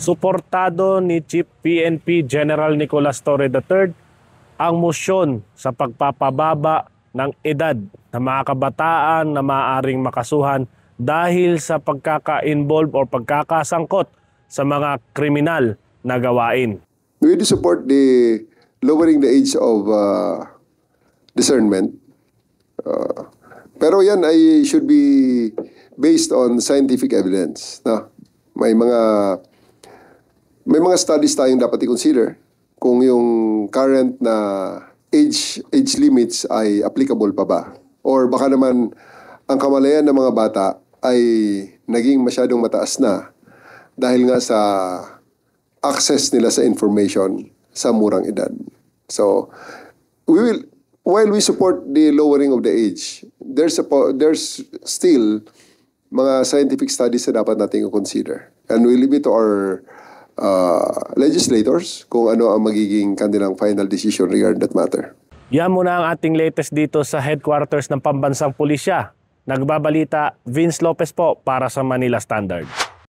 suportado ni Chief PNP General Nicolas Torre III ang motion sa pagpapababa ng edad ng mga kabataan na maaaring makasuhan dahil sa pagkaka-involve o pagkakasangkot sa mga kriminal na gawain. We do support the lowering the age of discernment. Pero yan ay should be based on scientific evidence. No? May mga studies tayong dapat i-consider kung yung current na age limits ay applicable pa ba. Or baka naman ang kamalayan ng mga bata ay naging masyadong mataas na dahil nga sa access nila sa information sa murang edad. So, while we support the lowering of the age, there's still mga scientific studies na dapat natin i-consider. And we leave it to our legislators kung ano ang magiging kanilang final decision regarding that matter. Yan muna ang ating latest dito sa headquarters ng Pambansang Pulisya. Nagbabalita, Vince Lopez po para sa Manila Standard.